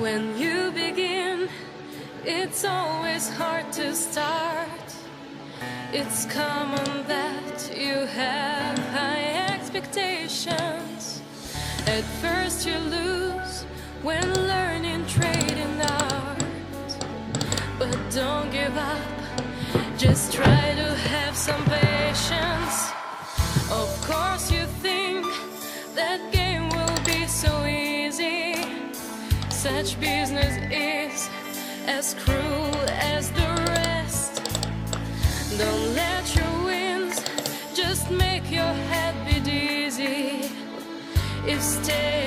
When you begin, it's always hard to start. It's common that you have high expectations. At first you lose when learning trading art. But don't give up, just try to have some patience. Of course you think that game will be so easy. Such business is as cruel as the rest. Don't let your wins just make your head be dizzy. If stay